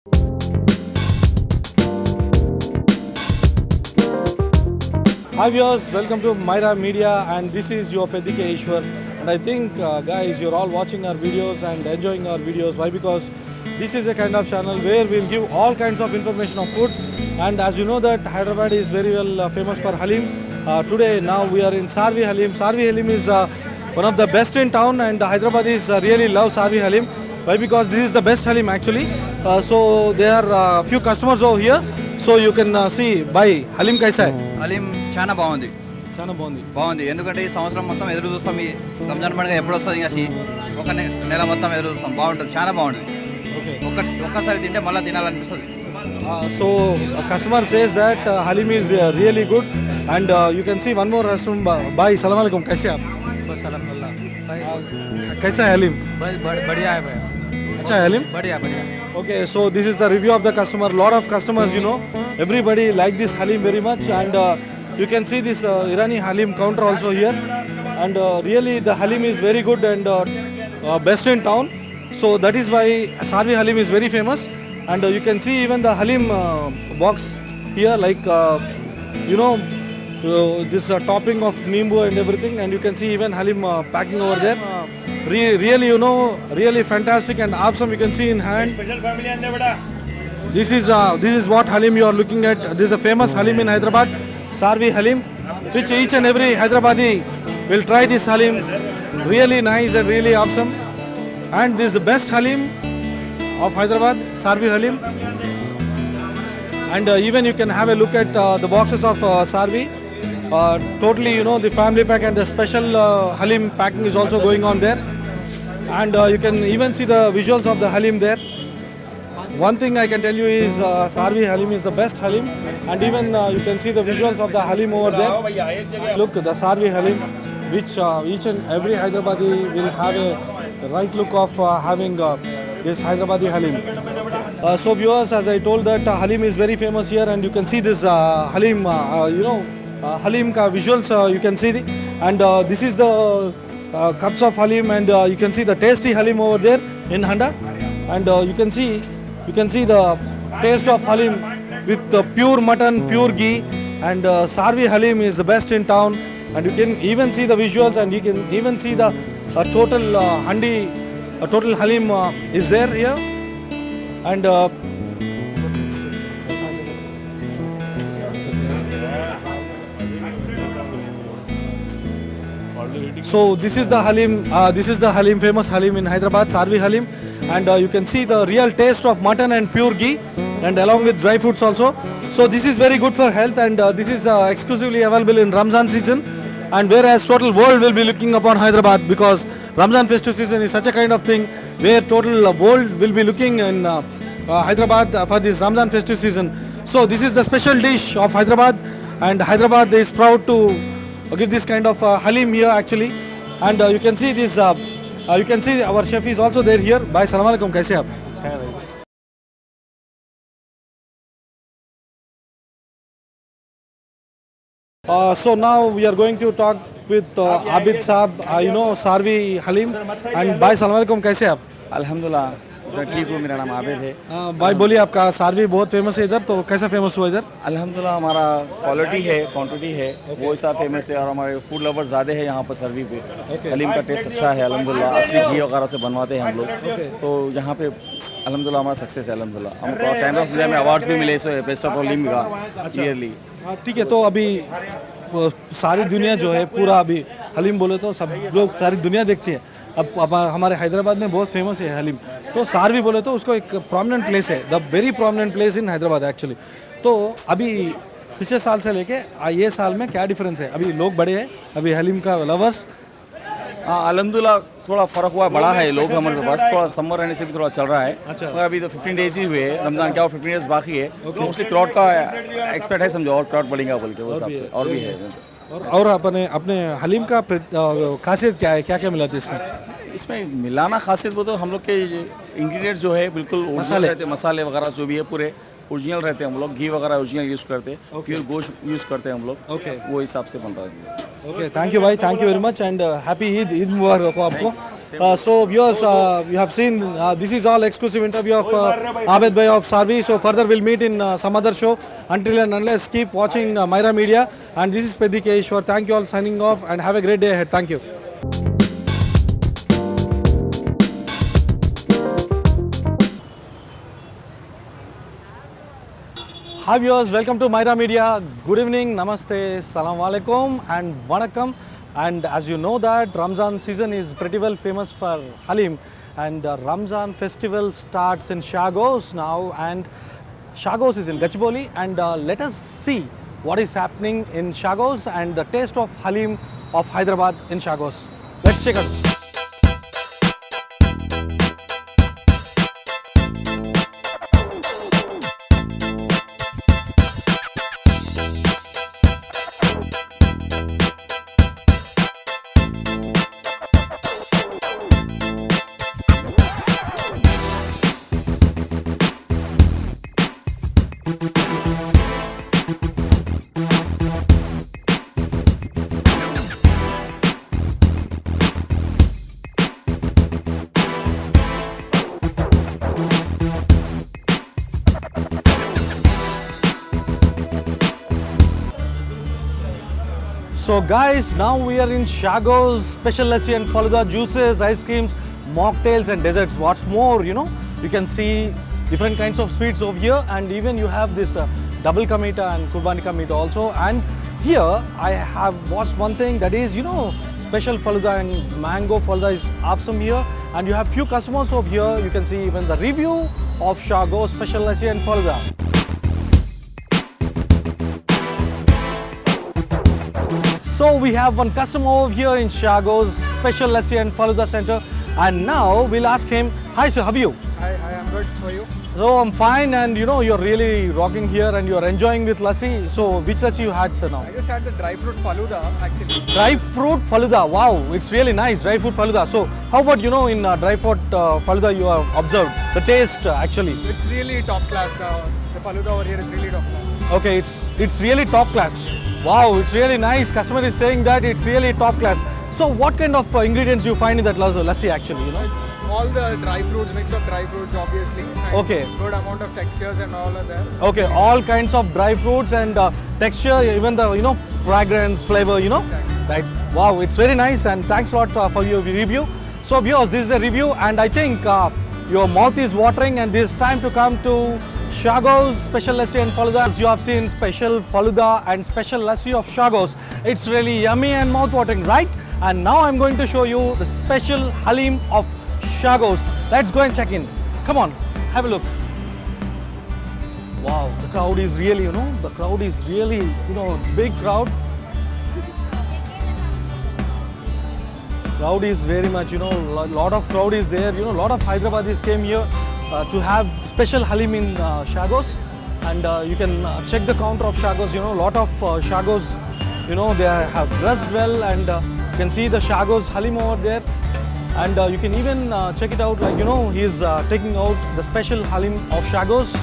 Hi viewers, welcome to Myra Media and this is your Pedike Ishwar and I think guys you're all watching our videos and enjoying our videos. Why? Because this is a kind of channel where we'll give all kinds of information of food and as you know that Hyderabad is very well famous for Halim. Today now we are in Sarvi Halim. Sarvi Halim is one of the best in town and Hyderabadis really love Sarvi Halim. Why? Because this is the best Halim actually. So there are few customers over here. So you can see bhai Halim kaisa hai? Haleem చాలా బాగుంది చాలా బాగుంది. బాగుంది ఎందుకంటే ఈ సంవత్సరం మొత్తం ఎదురు చూస్తాం ఈ రంజాన్ పండుగ ఎప్పుడు వస్తుంది kasi ఒక నెల మొత్తం ఎదురు చూస్తాం బాగుంటుంది చాలా బాగుంటుంది Okay. ఒక్కసారి తింటే మళ్ళీ తినాలనిపిస్తుంది So a customer says that Halim is really good and you can see one more restaurant. Bhai salam alaikum, kaise aap? Kaisa hai Halim? बढ़िया है भैया Acha hai Halim? बढ़िया बढ़िया Okay, so this is the review of the customer. Lot of customers, you know, everybody like this Halim very much and you can see this Irani Halim counter also here and really the Halim is very good and best in town. So that is why Sarvi Halim is very famous and you can see even the Halim box here like you know this topping of Nimbu and everything and you can see even Halim packing over there. Really, you know, really fantastic and awesome. You can see in hand. This is what Halim you are looking at. This is a famous Halim in Hyderabad, Sarvi Halim, which each and every Hyderabadi will try this Halim. Really nice and really awesome. And this is the best Halim of Hyderabad, Sarvi Halim. And even you can have a look at the boxes of Sarvi. Totally, you know, the family pack and the special Halim packing is also going on there. And you can even see the visuals of the Halim there. One thing I can tell you is Sarvi Halim is the best Halim. And even you can see the visuals of the Halim over there. Look, the Sarvi Halim, which each and every Hyderabadi will have a right look of having this Hyderabadi Halim. So viewers, as I told that Halim is very famous here and you can see this Halim, you know, Halim ka visuals you can see and this is the cups of Halim and you can see the tasty Halim over there in Handa and you can see the taste of Halim with pure mutton, pure ghee and Sarvi Halim is the best in town and you can even see the visuals and you can even see the total handi, total Halim is there here and so this is the Halim, famous Halim in Hyderabad, Sarvi Halim and you can see the real taste of mutton and pure ghee and along with dry fruits also. So this is very good for health and this is exclusively available in Ramzan season and whereas total world will be looking upon Hyderabad because Ramzan festive season is such a kind of thing where total world will be looking in Hyderabad for this Ramzan festive season. So this is the special dish of Hyderabad and Hyderabad is proud to give this kind of Halim here actually and you can see this you can see our chef is also there here. Bhai salam alaikum, kaise aap? So now we are going to talk with Abid Saab, you know, Sarvi Halim and Bhai salam alaikum, kaise aap? अल्हम्दुलिल्लाह मैं ठीक हूँ मेरा नाम आबिद है भाई बोलिए आपका सार्वी बहुत फेमस है इधर तो कैसा फेमस हुआ इधर? अल्हम्दुलिल्लाह हमारा क्वालिटी है क्वांटिटी है वो हिसाब फेमस है और हमारे फूड लवर ज़्यादा है यहाँ पर सर्वी पे हलीम का टेस्ट अच्छा है अल्हम्दुलिल्लाह असली घी वगैरह से बनवाते हैं हम लोग तो यहाँ पे अल्हम्दुलिल्लाह हमारा सक्सेस है अल्हम्दुलिल्लाह हमको टाइम ऑफ इंडिया में अवार्ड्स भी मिले सो बेस्ट ऑफ हलीम का ईयरली ठीक है तो अभी सारी दुनिया जो है पूरा अभी हलीम बोले तो सब लोग सारी दुनिया देखती है अब हमारे हैदराबाद में बहुत फेमस है हलीम तो सार्वी बोले तो उसको एक प्रोमिनेंट प्लेस है the very prominent place in Hyderabad actually तो अभी पिछले साल से लेके ये साल में क्या डिफरेंस है अभी लोग बड़े हैं अभी हलीम का लवर्स अल्हम्दुलिल्लाह थोड़ा फ़र्क हुआ बड़ा है लोग हमारे पास थोड़ा समर रहने से भी थोड़ा चल रहा है अच्छा। और अभी तो 15 डेज ही हुए रमज़ान क्या और 15 डेज बाकी है मोस्टली क्राउड का एक्सपेक्ट है समझो और क्राउड बढ़ेगा बोल के वो हिसाब से और भी है और अपने अपने हलीम का खासियत क्या है क्या क्या मिलाते हैं इसमें इसमें मिलाना खासियत वो तो हम लोग के इंग्रेडिएंट्स जो है बिल्कुल ओरिजिनल रहते हैं मसाले वगैरह जो भी है पूरे ओरिजिनल रहते हैं हम लोग घी वगैरह ओरिजिनल यूज़ करते हैं प्योर गोश्त यूज़ करते हैं हम लोग वो हिसाब से बन रहा है ओके थैंक यू भाई thank you very much and happy Eid Eid मुबारक हो आपको So viewers, you have seen this is all exclusive interview of Abed Bhai of Sarvi. So further we'll meet in some other show. Until and unless, keep watching Myra Media. And this is Peddi K. Ishwar. Thank you all signing off and have a great day ahead. Thank you. Hi viewers, welcome to Myra Media. Good evening, namaste, salam alaikum and vanakkam. And as you know that Ramzan season is pretty well famous for Halim, and Ramzan festival starts in Shagos now, and Shagos is in Gachibowli, and let us see what is happening in Shagos and the taste of Halim of Hyderabad in Shagos. Let's check out. So guys, now we are in Shagos, special lassi and faluda, juices, ice creams, mocktails and desserts. What's more, you can see different kinds of sweets over here, and even you have this double ka meetha and kurbani ka meetha also. And here I have watched one thing, that is, special faluda and mango faluda is awesome here. And you have few customers over here. You can see even the review of Shagos, special lassi and faluda. So we have one customer over here in Shagos Special Lassi and Faluda Center, and now we'll ask him. Hi sir, how are you? Hi, I'm good. How are you? So I'm fine, and you're really rocking here and you're enjoying with lassi. So which lassi you had sir now? I just had the dry fruit faluda actually. Dry fruit faluda. Wow, it's really nice. Dry fruit faluda. So how about in dry fruit faluda you have observed the taste actually? It's really top class. The faluda over here is really top class. Okay, it's really top class. Wow, it's really nice. Customer is saying that it's really top class. So what kind of ingredients you find in that lassi actually, All the dry fruits, mix of dry fruits obviously. And Okay. good amount of textures and all are there. Okay, all kinds of dry fruits and texture, even the fragrance, flavor, Exactly. Right. Wow, it's very nice, and thanks a lot for your review. So viewers, this is a review, and I think your mouth is watering, and this is time to come to Shagos Special Lassi and Faluda. As you have seen, special Faluda and special Lassi of Shagos. It's really yummy and mouth-watering, right? And now I'm going to show you the special Halim of Shagos. Let's go and check in. Come on, have a look. Wow, the crowd is really, it's big crowd. Crowd is very much, lot of crowd is there. Lot of Hyderabadis came here to have special Halim in Shagos, and you can check the counter of Shagos. Lot of Shagos, they have dressed well, and you can see the Shagos Halim over there, and you can even check it out. Like he's taking out the special Halim of Shagos.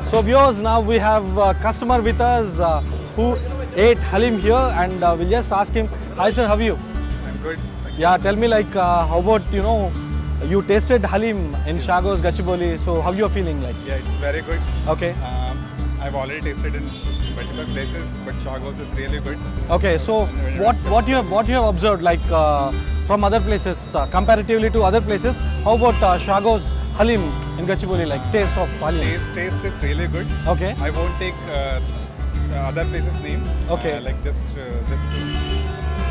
So viewers, now we have a customer with us who ate Halim here, and we'll just ask him. Hi sir, how are you? I'm good. Yeah, tell me how about you tasted Halim in Shagos Gachibowli, so how you're feeling like? Yeah, it's very good. Okay. I've already tasted in multiple places, but Shagos is really good. Okay, so what you have observed from other places comparatively to other places? How about Shagos Halim in Gachibowli, taste of Halim? Taste is really good. Okay. I won't take other places' name. Okay. Just to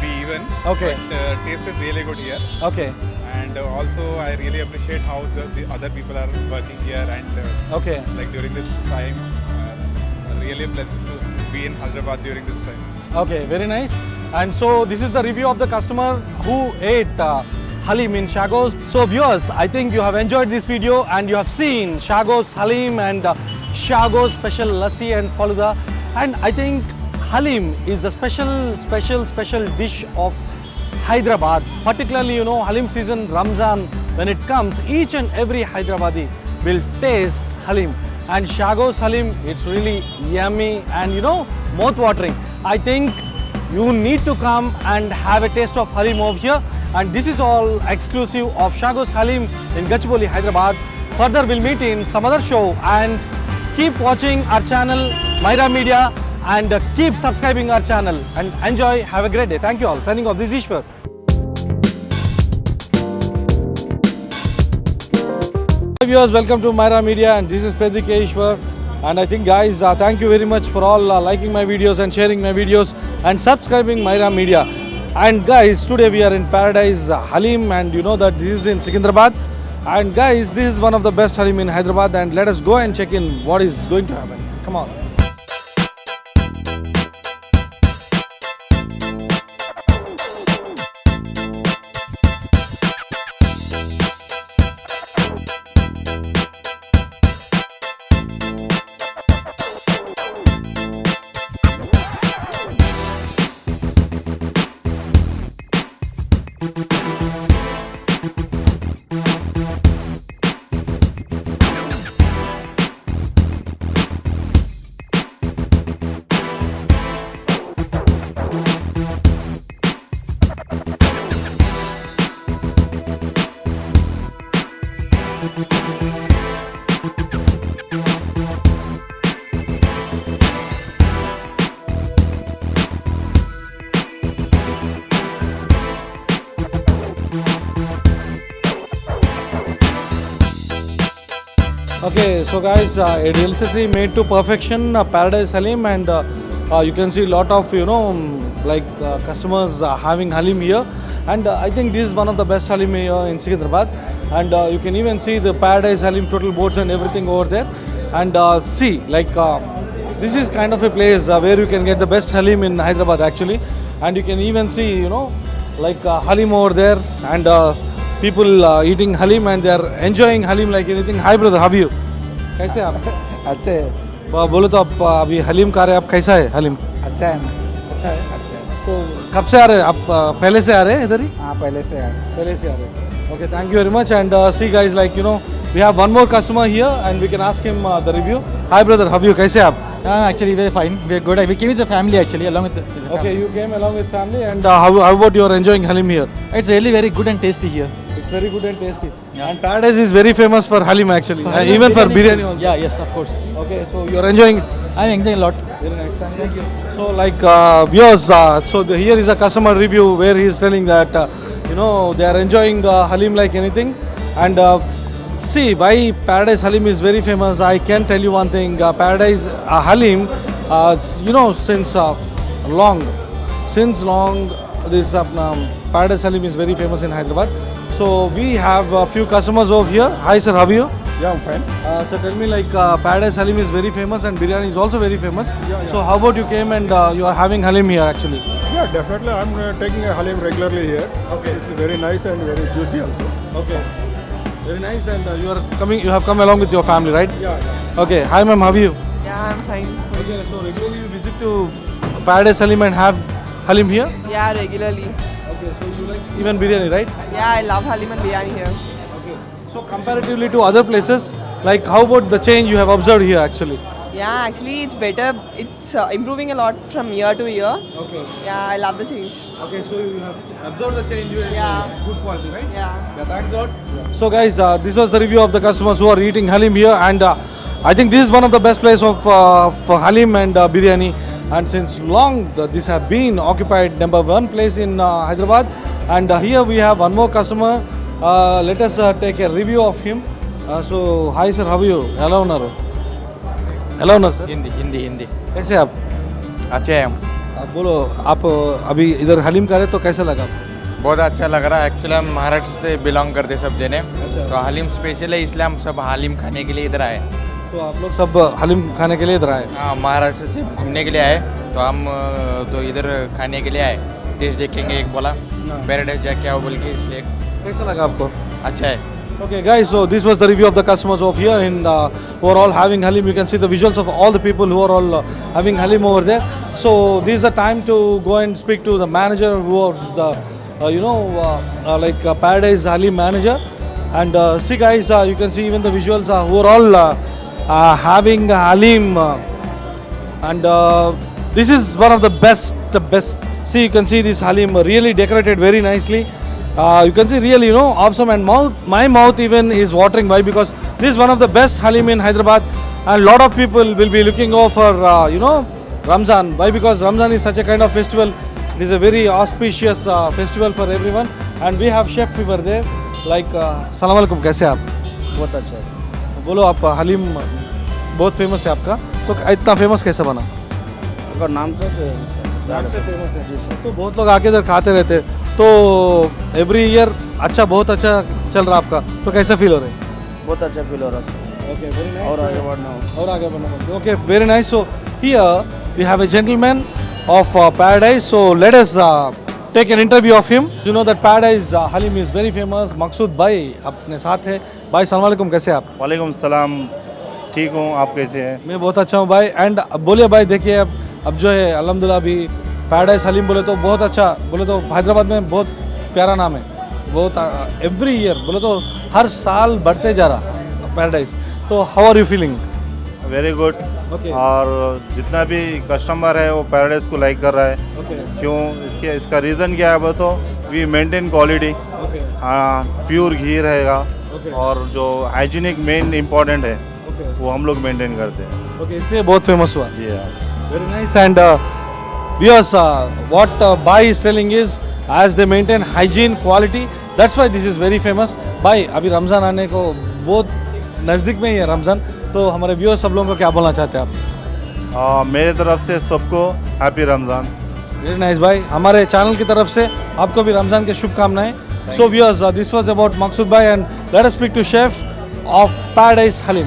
be even. Okay. But taste is really good here. Okay. And and also I really appreciate how the other people are working here and Okay. like during this time, really blessed to be in Hyderabad during this time. Okay, very nice. And so this is the review of the customer who ate Halim in Shagos. So viewers, I think you have enjoyed this video and you have seen Shagos Halim and Shagos special lassi and faluda. And I think Halim is the special dish of Hyderabad. Particularly, you know, Halim season, Ramzan, when it comes, each and every Hyderabadi will taste Halim. And Shagos Halim, it's really yummy and, you know, mouth-watering. I think you need to come and have a taste of Halim over here. And this is all exclusive of Shagos Halim in Gachibowli, Hyderabad. Further, we'll meet in some other show. And keep watching our channel, Myra Media, and keep subscribing our channel. And enjoy. Have a great day. Thank you all. Signing off. This is Ishwar. Hi viewers, welcome to Myra Media, and this is Pradik Ishwar. And I think guys, thank you very much for all liking my videos and sharing my videos and subscribing Myra Media. And guys, today we are in Paradise Halim, and you know that this is in Secunderabad. And guys, this is one of the best Halim in Hyderabad, and let us go and check in what is going to happen. Come on. Okay, so guys, a deliciously made to perfection Paradise Halim, and you can see a lot of, you know, customers having Halim here, and I think this is one of the best Halim here in Secunderabad, and you can even see the Paradise Halim total boards and everything over there, and see, like this is kind of a place where you can get the best Halim in Hyderabad actually, and you can even see, you know, like Halim over there, and people eating Halim, and they are enjoying Halim like anything. Hi brother, how are you? कैसे आप? अच्छे है। बोलो तो आप अभी हलीम खा रहे हैं, आप कैसा है हलीम? अच्छा है ना। अच्छा है। अच्छा है। तो कब से आ रहे हैं आप? पहले से आ रहे हैं इधर ही? हाँ पहले से आ रहे हैं। पहले से आ रहे हैं। Okay, thank you very much, and see guys, like you know, we have one more customer here and we can ask him the review. Hi brother, how are you? कैसे आप? Actually, very fine. We're good. We came with the family actually, along with the family. Okay, you came along with family, and how about you are enjoying Halim here? It's really very good and tasty here. It's very good and tasty. Yeah. And Paradise is very famous for Halim actually, For even for biryani biryani too. also. Yeah, yes, of course. Okay, so you are enjoying it? I'm enjoying a lot. Very nice, thank you. So like viewers, here is a customer review where he is telling that you know, they are enjoying Halim like anything, and see why Paradise Halim is very famous. I can tell you one thing, Paradise Halim, you know, since long, this Paradise Halim is very famous in Hyderabad. So we have a few customers over here. Hi sir, how are you? Yeah, I'm fine. So tell me, like Paradise Halim is very famous and biryani is also very famous. Yeah. So how about you came and you are having Halim here actually? Yeah, definitely. I'm taking a Halim regularly here. Okay. It's very nice and very juicy also. Okay. Very nice, and you have come along with your family, right? Yeah. Okay. Hi ma'am, how are you? Yeah, I'm fine. Okay. So regularly you visit to Paradise Halim and have Halim here? Yeah, regularly. Okay. So you like even biryani, right? Yeah, I love Halim and biryani here. Okay. So comparatively to other places, like how about the change you have observed here actually? Yeah, actually it's better. It's improving a lot from year to year. Okay. Yeah, I love the change. Okay, so you have observed the change in Yeah. good quality, right? Yeah. Yeah, thanks a lot. So guys, this was the review of the customers who are eating Halim here, and I think this is one of the best places of for Halim and biryani. And since long, this have been occupied #1 place in Hyderabad. And here we have one more customer. Let us take a review of him. So hi sir, how are you? Hello, Naru. Hello, Naru sir. Hindi कैसे आप? अच्छे हैं हम आप बोलो, आप अभी इधर हलीम खा रहे तो कैसा लगा? बहुत अच्छा लग रहा है। एक्चुअली हम महाराष्ट्र से बिलोंग करते सब जने, तो हलीम स्पेशल है इसलिए हम सब हलीम खाने के लिए इधर आए। तो आप लोग सब हलीम खाने के लिए इधर आए? हाँ, महाराष्ट्र से घूमने के लिए आए, तो हम तो इधर खाने के लिए आए। टेस्ट देखेंगे, एक बोला पैराडाइज जाके आओ बोल के, इसलिए। कैसा लगा आपको? अच्छा है। Okay guys, so this was the review of the customers of here in who are all having halim. You can see the visuals of all the people who are all having halim over there. So this is the time to go and speak to the manager who are the Paradise Halim manager. And see guys, you can see even the visuals who are all having halim. And this is one of the best. See, you can see this halim really decorated very nicely. You can see really, awesome, and my mouth even is watering. Why? Because this is one of the best halim in Hyderabad, and lot of people will be looking over for, Ramzan. Why? Because Ramzan is such a kind of festival. It is a very auspicious festival for everyone, and we have chef over there. Like, Assalamu alaikum, कैसे आप? बहुत अच्छा है। बोलो आप, हलीम बहुत famous है आपका, तो इतना फेमस कैसे बना? नाम से फेमस है तो बहुत लोग आके इधर खाते रहते हैं, तो एवरी ईयर बहुत अच्छा चल रहा आपका, तो कैसा फील हो रहा है? बहुत अच्छा फील हो रहा है। Okay, very nice. और आगे बढ़ना। Okay, very nice. So here we have a gentleman of Paradise, so let us take an interview of him. You know that Paradise Halim is very famous. मकसूद भाई अपने साथ है। भाई अस्सलाम वालेकुम, कैसे आप? वालेकुम सलाम, ठीक हूँ, आप कैसे हैं? मैं बहुत अच्छा हूँ भाई। एंड बोलिए भाई, देखिए अब जो है अल्हम्दुलिल्लाह अभी पैराडाइज हलीम बोले तो बहुत अच्छा, बोले तो हैदराबाद में बहुत प्यारा नाम है, बहुत एवरी ईयर बोले तो हर साल बढ़ते जा रहा पैराडाइज। तो how are you feeling? Very good. Okay. और जितना भी कस्टमर है वो पैराडाइज को लाइक कर रहा है। क्यों? इसका रीज़न क्या है? वो तो वी मेंटेन क्वालिटी। हाँ, प्योर घी रहेगा। और जो हाइजीनिक मेन इम्पोर्टेंट है वो हम लोग मेंटेन करते हैं। ओके, इसलिए बहुत फेमस हुआ। Yeah. Very nice. And viewers, what Bhai is telling is, as they maintain hygiene, quality, that's why this is very famous. भाई अभी रमज़ान आने को बहुत नज़दीक में ही है रमज़ान, तो हमारे व्यूअर्स सब लोगों को क्या बोलना चाहते हैं आप? मेरे तरफ से सबको हैप्पी रमज़ान। वेरी नाइस भाई, हमारे चैनल की तरफ से आपको भी रमज़ान की शुभकामनाएं। So viewers, this was about Maqsood भाई, and let us speak to chef of Paradise haleem.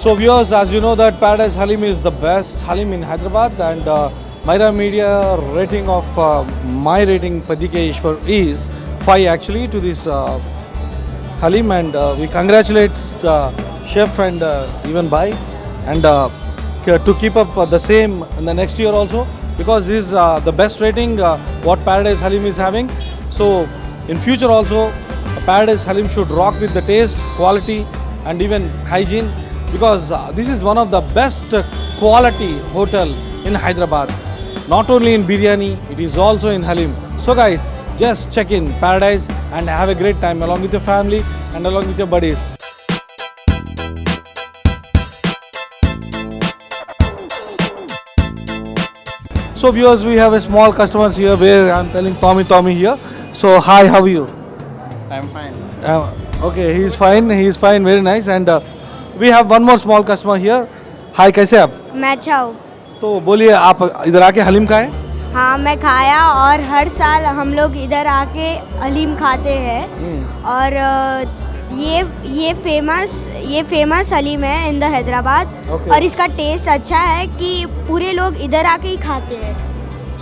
So viewers, as you know that Paradise Halim is the best Halim in Hyderabad, and Myra Media rating of my rating Padike Ishwar is 5 actually to this Halim, and we congratulate chef and even Bhai, and to keep up the same in the next year also, because this is the best rating what Paradise Halim is having. So in future also Paradise Halim should rock with the taste, quality and even hygiene, because this is one of the best quality hotel in Hyderabad. Not only in biryani, it is also in Halim. So guys, just check in Paradise and have a great time along with your family and along with your buddies. So viewers, we have a small customers here where I am telling Tommy here. So hi, how are you? I'm fine. Okay, he is fine, very nice. And we have one more small customer here. Hi, कैसे आप? मैं अच्छा हूँ। तो बोलिए, आप इधर आके हलीम खाए? हाँ, मैं खाया, और हर साल हम लोग इधर आके हलीम खाते हैं। और ये फेमस हलीम है इन द हैदराबाद। और इसका टेस्ट अच्छा है कि पूरे लोग इधर आके ही खाते हैं।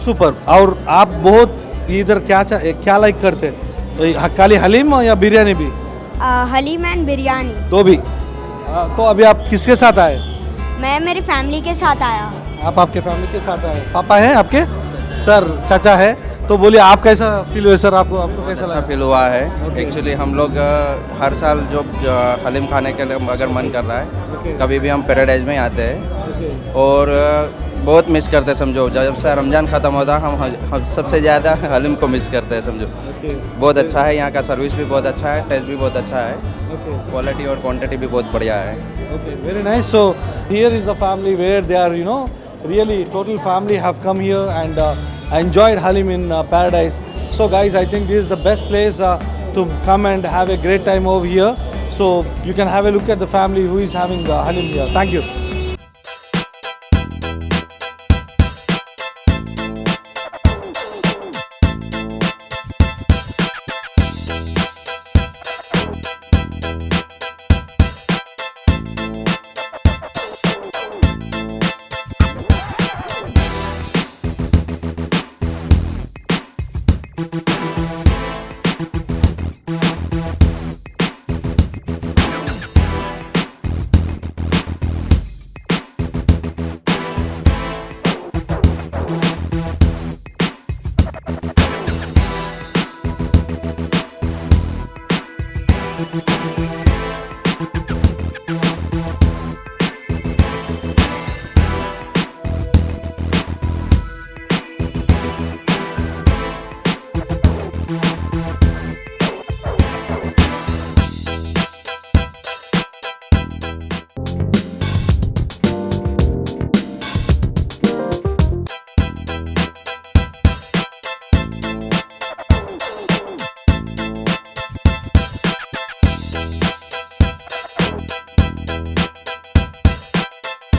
सुपर। और आप बहुत इधर क्या लाइक करते हैं? खाली हलीम या बिरयानी भी? हलीम एंड बिरयानी दो भी। तो अभी आप किसके साथ आए? मैं मेरी फैमिली के साथ आया। आप आपके फैमिली के साथ आए? पापा हैं आपके? सर, चाचा है? तो बोलिए, आप कैसा फील हुआ सर? आपको कैसा अच्छा फील हुआ है। एक्चुअली हम लोग हर साल जो हलीम खाने के लिए अगर मन कर रहा है, कभी भी हम पैराडाइज में आते हैं, और बहुत मिस करते हैं समझो। जब से रमज़ान ख़त्म होता हम सबसे ज़्यादा हलीम को मिस करते हैं समझो। बहुत अच्छा है, यहाँ का सर्विस भी बहुत अच्छा है, टेस्ट भी बहुत अच्छा है, क्वालिटी और क्वांटिटी भी बहुत बढ़िया है। Very nice. So here is the family where they are really total family have come here and enjoyed Halim in Paradise. So guys, I think this is the best place to come and have a great time over here. So you can have a look at the family who is having Halim here. Thank you.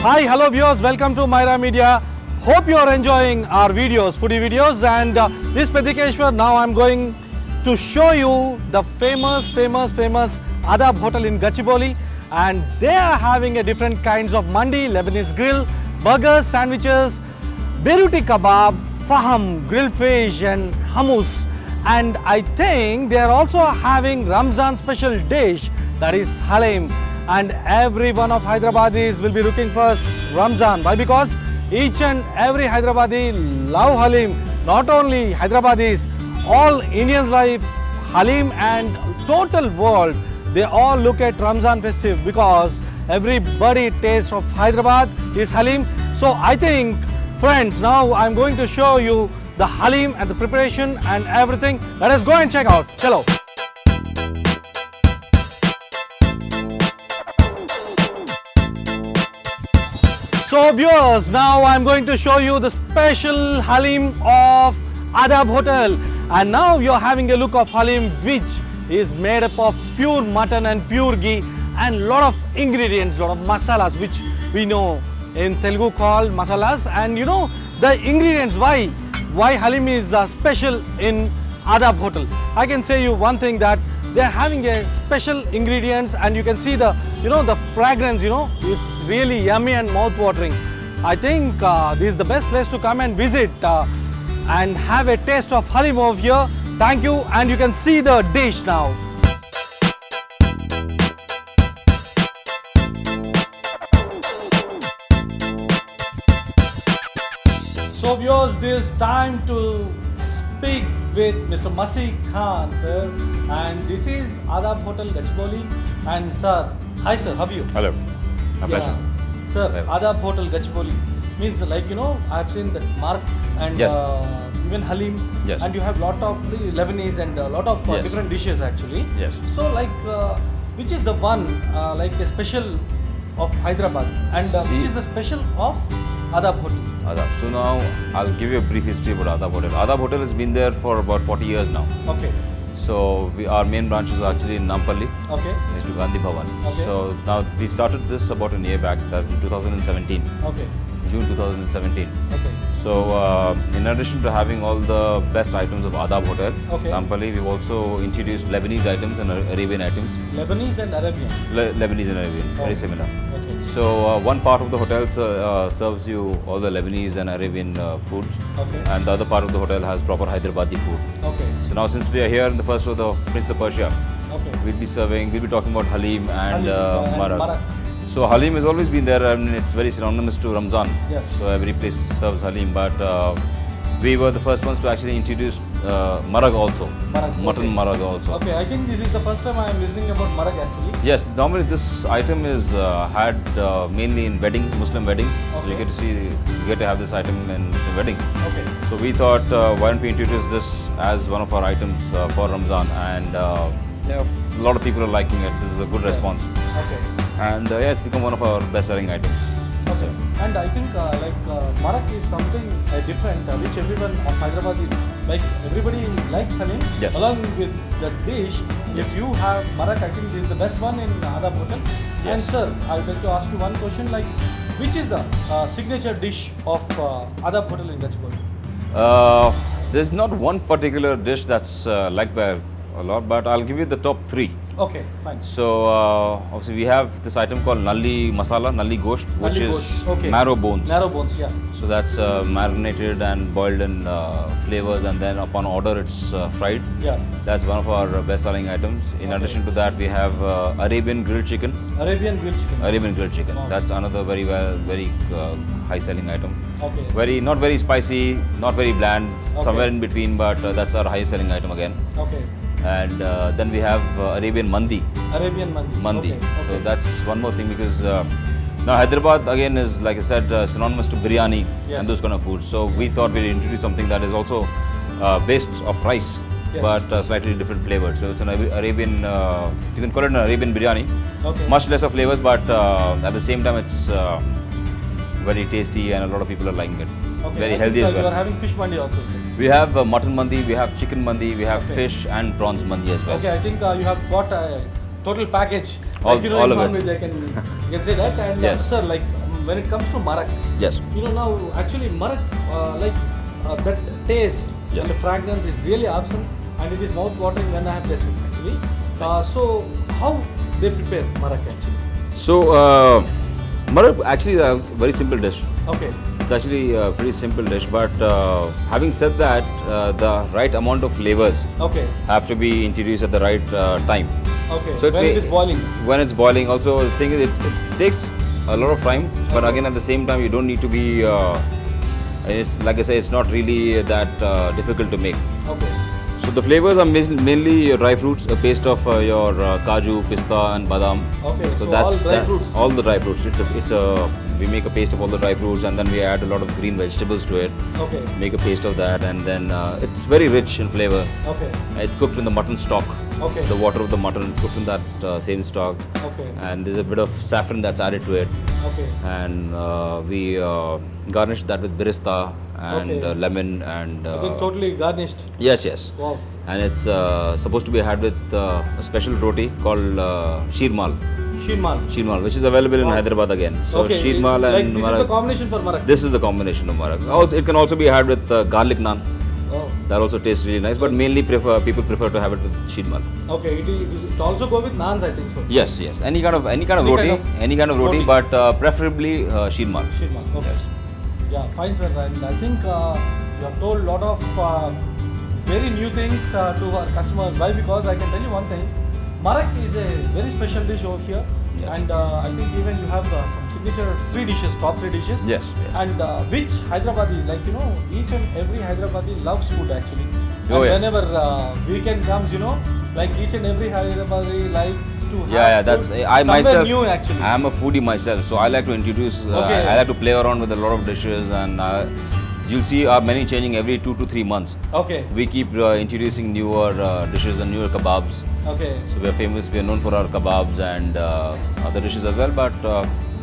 Hi, hello viewers, welcome to Myra Media. Hope you are enjoying our videos, foodie videos, and this is Pratikeshwar. Now I'm going to show you the famous Adab Hotel in Gachibowli, and they are having a different kinds of mandi, Lebanese grill, burgers, sandwiches, Beiruti kebab, faham, grilled fish and hummus. And I think they are also having Ramzan special dish, that is halim. And every one of Hyderabadis will be looking for Ramzan. Why? Because each and every Hyderabadi love halim. Not only Hyderabadis, all Indians like halim, and total world, they all look at Ramzan festive because everybody tastes of Hyderabad is halim. So I think, friends, now I'm going to show you the halim and the preparation and everything. Let us go and check out. Chalo. So viewers, now I'm going to show you the special halim of Adab Hotel, and now you're having a look of halim which is made up of pure mutton and pure ghee and lot of ingredients, lot of masalas which we know in Telugu called masalas. And you know the ingredients, why halim is special in Adab Hotel. I can say you one thing, that they're having a special ingredients, and you can see the the fragrance, it's really yummy and mouth watering. I think this is the best place to come and visit and have a taste of halim over here. Thank you, and you can see the dish now. So viewers, this is time to speak with Mr. Masih Khan, sir, and this is Adab Hotel Gachibowli. And sir, hi sir, how are you? Hello, my pleasure. Sir, Adab Hotel Gachibowli means, like I've seen that mark and Yes. even halim, Yes. and you have lot of Lebanese and a lot of Yes. different dishes actually. Yes. So which is the one like a special of Hyderabad, and which is the special of Adab Hotel? Adab. So now I'll give you a brief history about Adab Hotel. Adab Hotel has been there for about 40 years now. Okay. So our main branch is actually in Nampally, Okay. next to Gandhi Bhavan. Okay. So now we've started this about a year back, that's in 2017, Okay. June 2017. Okay. So in addition to having all the best items of Adab Hotel, Okay. Nampally, we've also introduced Lebanese items and Arabian items. Lebanese and Arabian. Lebanese and Arabian, very similar. Okay. So one part of the hotel serves you all the Lebanese and Arabian foods, Okay. and the other part of the hotel has proper Hyderabadi food. Okay. So now since we are here in the first floor of the Prince of Persia, Okay. we'll be talking about halim and Halim, and marak. marak. So halim has always been there, and it's very synonymous to Ramzan. Yes. So every place serves halim, but we were the first ones to actually introduce marag also, Marag, mutton okay. marag also. Okay, I think this is the first time I am listening about marag actually. Yes, normally this item is had mainly in weddings, Muslim weddings. So you Okay. get to have this item in Muslim weddings. Okay. So we thought, why don't we introduce this as one of our items for Ramzan, and a lot of people are liking it. This is a good response, Okay. and it's become one of our best-selling items. Okay. And I think marak is something different which everyone of Hyderabad everybody likes halim. Yes. Along with the dish, if you have marak, I think this is the best one in Adab Hotel. And Yes. sir, I would like to ask you one question, which is the signature dish of Adab Hotel in Gachibowli? There's not one particular dish that's liked by a lot, but I'll give you the top 3. Okay, fine. So obviously we have this item called nalli masala, nalli gosht, which Nalli is gosht, okay. marrow bones. Narrow bones, yeah. So that's marinated and boiled in flavors, and then upon order it's fried. Yeah. That's one of our best-selling items. In Okay. addition to that, we have Arabian grilled chicken. Arabian grilled chicken. Arabian grilled chicken. Wow. That's another very high-selling item. Okay. Not very spicy, not very bland, Okay. somewhere in between, but that's our highest-selling item again. Okay. And then we have Arabian mandi. Arabian mandi. Mandi. Okay. So Okay. that's one more thing, because now Hyderabad again is, like I said, synonymous to biryani Yes. and those kind of food. So we thought we'd introduce something that is also based of rice, Yes. but slightly different flavored. So it's an Arabian, you can call it an Arabian biryani. Okay. Much lesser flavors, but at the same time it's very tasty, and a lot of people are liking it. Okay. Very I healthy think, as well. You are having fish mandi also. We have mutton mandi, we have chicken mandi, we have Okay. fish and prawns mandi as well. Okay, I think you have got a total package. All- in all of non-veg, it. I can say that. And Yes. sir, when it comes to marak, Yes. you know, now actually marak, that taste and the fragrance is really awesome, and it is mouth-watering when I have tasted actually. So how they prepare marak actually? So, marak actually a very simple dish. Okay. It's actually a pretty simple dish, but having said that, the right amount of flavors Okay. have to be introduced at the right time. Okay. So it's when it is boiling. When it's boiling, also the thing is it takes a lot of time, but again at the same time you don't need to be. It's, like I say, it's not really that difficult to make. Okay. So the flavors are mainly dry fruits, a paste of your kaju, pista, and badam. Okay. So that's all dry fruits. all the dry fruits. We make a paste of all the dry fruits, and then we add a lot of green vegetables to it. Okay. Make a paste of that, and then it's very rich in flavor. Okay. It's cooked in the mutton stock. Okay. The water of the mutton is cooked in that same stock. Okay. And there's a bit of saffron that's added to it. Okay. And we garnish that with birista and Okay. lemon and. Is it totally garnished? Yes, yes. Wow. And it's supposed to be had with a special roti called sheermal. Sheermal. Which is available in Wow. Hyderabad again. So Okay. sheermal Like and this is the combination for marak. This is the combination of marak. Also, it can also be had with garlic naan. Oh. That also tastes really nice, but mainly people prefer to have it with sheermal. Okay. It also go with naans, I think so. Yes, yes. Any kind of roti, any kind of roti, roti. but preferably sheermal. Sheermal. Okay. Yeah, fine, sir. And I think you have told a lot of very new things to our customers. Why? Because I can tell you one thing. Marak is a very special dish over here. Yes. And I think even you have some signature top three dishes. Yes, yes. And which Hyderabadi, like, you know, each and every Hyderabadi loves food actually. Oh, and yes. whenever weekend comes, you know, like each and every Hyderabadi likes to have Yeah, food that's I somewhere myself. new actually. I am a foodie myself, so I like to introduce. Okay. I like to play around with a lot of dishes, and you'll see our menu changing every 2 to 3 months. Okay. We keep introducing newer dishes and newer kebabs. Okay. So we are famous. We are known for our kebabs and other dishes as well. But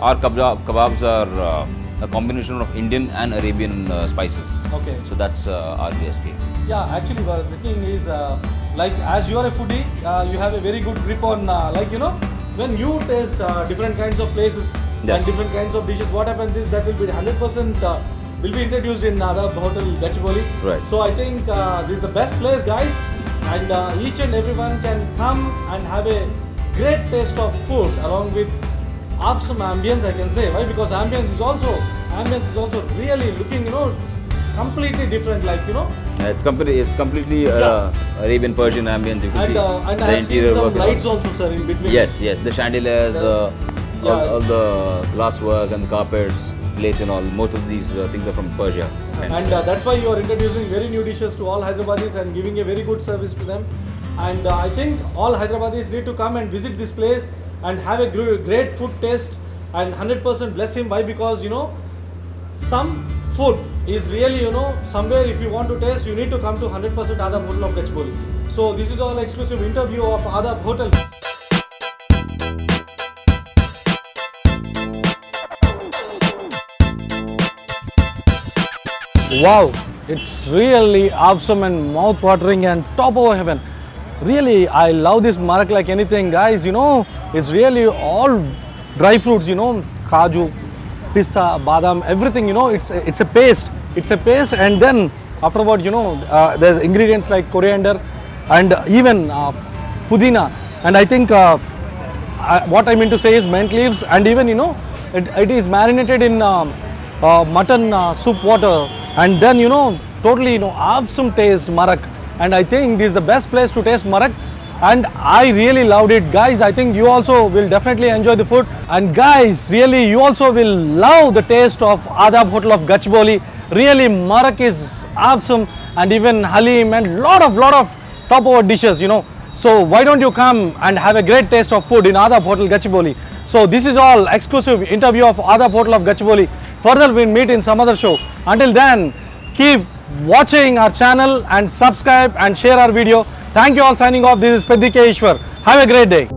our kebabs are a combination of Indian and Arabian spices. Okay. So that's our USP. Yeah, actually, the thing is, like, as you are a foodie, you have a very good grip on, like, you know, when you taste different kinds of places Yes. and different kinds of dishes, what happens is that will be 100% will be introduced in Adab Hotel Gachibowli. Right. So I think this is the best place, guys, and each and everyone can come and have a great taste of food along with awesome ambience, I can say. Why? Because ambience is also really looking, you know, it's completely different, like, you know. It's completely Arabian Persian ambience. You can And, see and the I have seen interior some work. lights also, sir, in between. Yes, the chandeliers, Yeah. all the glass work and the carpets, plates and all. Most of these things are from Persia. And that's why you are introducing very new dishes to all Hyderabadis and giving a very good service to them. And I think all Hyderabadis need to come and visit this place and have a great food taste and 100% bless him. Why? Because, you know, some food is really, you know, somewhere if you want to taste, you need to come to 100% Adab Hotel of Gachibowli. So this is all exclusive interview of Adab Hotel. Wow, it's really awesome and mouth-watering and top of heaven. Really, I love this marak like anything, guys. You know, it's really all dry fruits. You know, kaju, pista, badam, everything. You know, it's a paste. It's a paste, and then afterward, you know, there's ingredients like coriander and even pudina. And I think what I mean to say is mint leaves, and even, you know, it is marinated in mutton soup water, and then, you know, totally, you know, awesome taste marak. And I think this is the best place to taste marak, and I really loved it, guys. I think you also will definitely enjoy the food, and guys, really you also will love the taste of Adab Hotel of Gachibowli. Really, marak is awesome, and even halim and lot of top over dishes, you know. So why don't you come and have a great taste of food in Adab Hotel Gachibowli. So this is all exclusive interview of Adab Hotel of Gachibowli. Further we'll meet in some other show. Until then, keep watching our channel and subscribe and share our video. Thank you all. Signing off. This is Peddi K. Ishwar. Have a great day.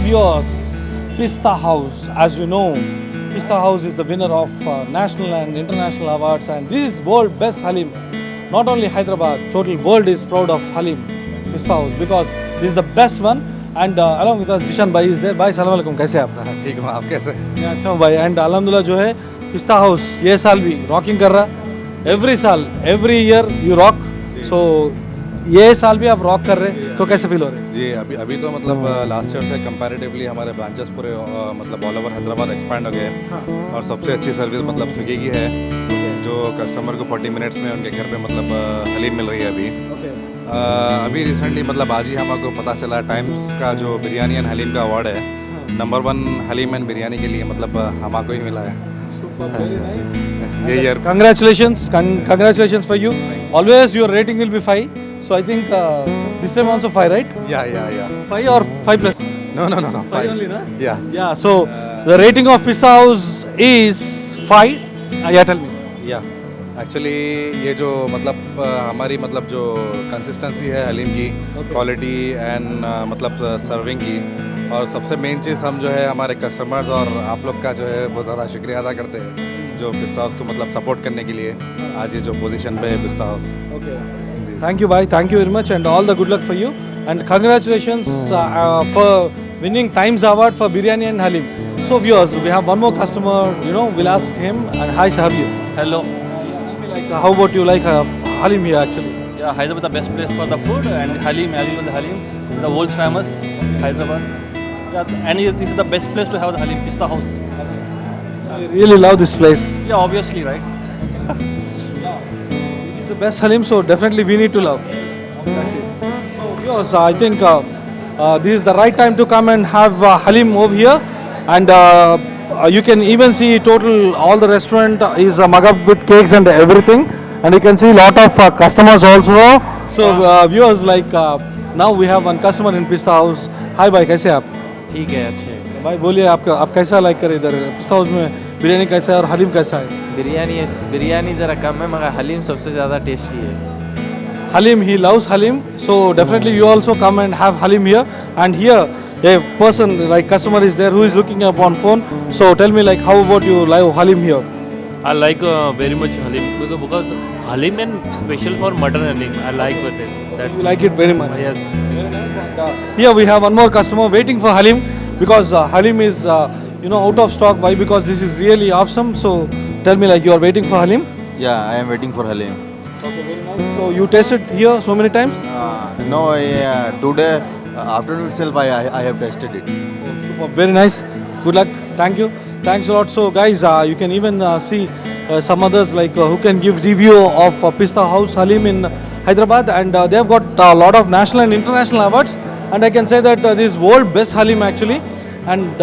viewers, Pista House, as you know, Pista House is the winner of national and international awards, and this is world best Halim. Not only Hyderabad, total world is proud of Halim, Pista House, because this is the best one. And along with us, Jishan Bhai is there. Bhai, Assalamu alaikum. कैसे आप? ठीक हूँ, आप कैसे? मैं अच्छा हूँ भाई. And alhamdulillah जो है Pista House ये साल भी rocking कर रहा. Every साल, every year you rock. So ये साल भी आप रॉक कर रहे हैं, तो कैसे फील हो रहे हैं? जी अभी तो मतलब लास्ट ईयर से कंपैरेटिवली हमारे ब्रांचेस पूरे मतलब ऑल ओवर हैदराबाद एक्सपैंड हो गए हैं और सबसे अच्छी सर्विस मतलब स्विगी की है, जो कस्टमर को 40 मिनट्स में उनके घर पे मतलब हलीम मिल रही है अभी. अभी रिसेंटली मतलब आज ही हमको पता चला टाइम्स का जो बिरयानी एंड हलीम का अवार्ड है, नंबर 1 हलीम एंड बिरयानी के लिए मतलब हमको ही मिला है. ये year Congratulations for you. Always your rating will be 5. So I think this time also 5, right? Yeah. 5 or 5 plus? No. 5 only, na? Yeah. So the rating of Pista House is 5. Yeah, tell me. या actually ये जो मतलब हमारी मतलब जो consistency है हलीम की, quality and मतलब सर्विंग की, और सबसे मेन चीज़ हम जो है हमारे कस्टमर्स और आप लोग का जो है बहुत ज़्यादा शुक्रिया अदा करते हैं जो पिस्ता हाउस को मतलब सपोर्ट करने के लिए आज ये जो पोजीशन पे है पिस्ता house. Thank you, bhai. Thank you very much, and all the good luck for you. And congratulations for winning Times Award for biryani and halim. So viewers, we have one more customer. We'll ask him. And hi, Shahabu. Hello. How about you like halim here actually? Yeah, Hyderabad the best place for the food, and halim, as usual, the halim, the world's famous Hyderabad. Yeah, and this is the best place to have the halim, Pista House. I really love this place. Yeah, obviously, right? It's the best halim, so definitely we need to love. That's it. So viewers, I think this is the right time to come and have halim over here, and you can even see total all the restaurant is mug up with cakes and everything, and you can see lot of customers also. So viewers, like now we have one customer in Pista House. Hi bhai, कैसे आप? ठीक है, अच्छे. भाई बोलिए आप कैसा like करें इधर पिस्ता हाउस में? बिरयानी कैसा है और हलीम कैसा है? बिरयानी ज़रा कम है मगर हलीम सबसे ज़्यादा टेस्टी है. Halim, he loves halim, so definitely you also come and have halim here. And here a person like customer is there who is looking up on phone. So tell me like how about you like halim here? I like very much halim because halim and special for mutton halim. I like with it. That You like it very much. Yes. Here we have one more customer waiting for halim because halim is out of stock. Why? Because this is really awesome. So tell me like you are waiting for halim? Yeah, I am waiting for halim. Okay, very nice. So you tasted here so many times? No, today afternoon itself I have tasted it. Super, very nice. Good luck. Thank you. Thanks a lot. So guys, you can even see some others like who can give review of Pista House Halim in Hyderabad, and they have got a lot of national and international awards, and I can say that this is world best Halim actually, and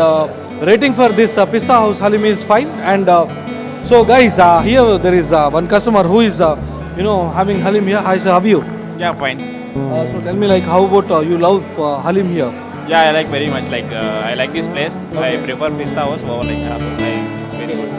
rating for this Pista House Halim is 5. And so guys, here there is one customer who is having Halim here. Hi sir, how are you? Yeah, fine. So tell me like how about you love Halim here? Yeah, I like very much. Like I like this place. I prefer Pista House over it's very good.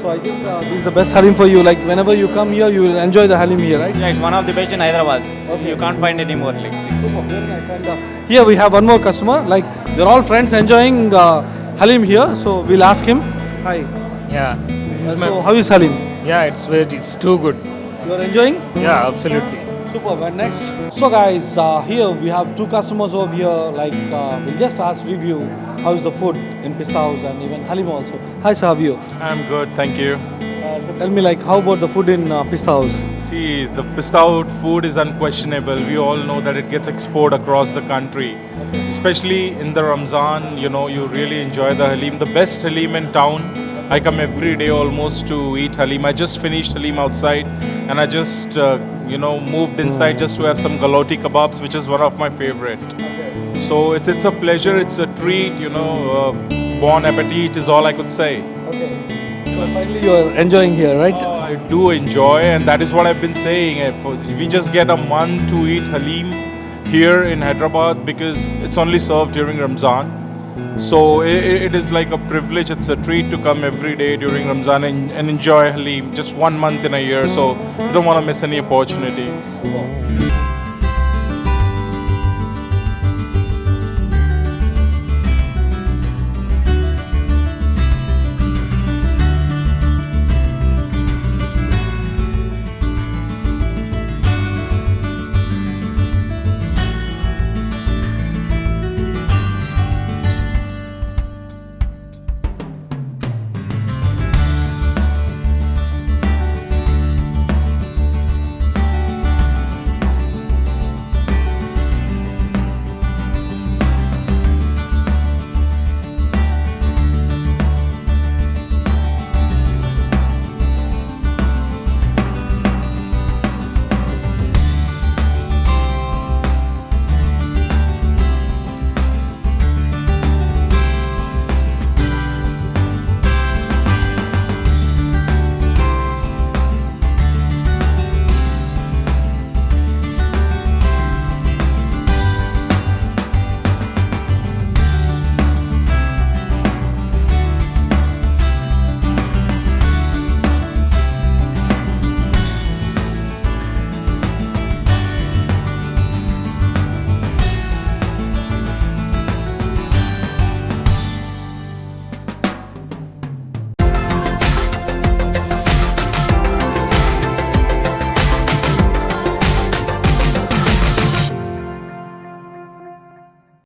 So I think this is the best Halim for you. Like whenever you come here, you will enjoy the Halim here, right? Yeah, it's one of the best in Hyderabad. Okay. You can't find any more like this. Super, very nice. And here we have one more customer. Like they're all friends enjoying Halim here. So we'll ask him. Hi. Yeah. So how is Halim? Yeah, it's too good. You are enjoying? Yeah, absolutely. Superb. And next. So guys, here we have two customers over here. Like we'll just ask review. How is the food in Pista House and even Halim also? Hi sir, how are you? I'm good, thank you. So tell me like how about the food in Pista House? See, the Pista House food is unquestionable. We all know that it gets exported across the country. Especially in the Ramzan, you really enjoy the Halim. The best Halim in town. I come every day almost to eat Halim. I just finished Halim outside and I just, moved inside just to have some galoti kebabs, which is one of my favorite. So it's a pleasure, it's a treat, bon appetit is all I could say. Okay. So finally you are enjoying here, right? I do enjoy, and that is what I've been saying. If we just get a month to eat Halim here in Hyderabad because it's only served during Ramzan. So it is like a privilege, it's a treat to come every day during Ramzan and enjoy Halim just 1 month in a year. So you don't want to miss any opportunity.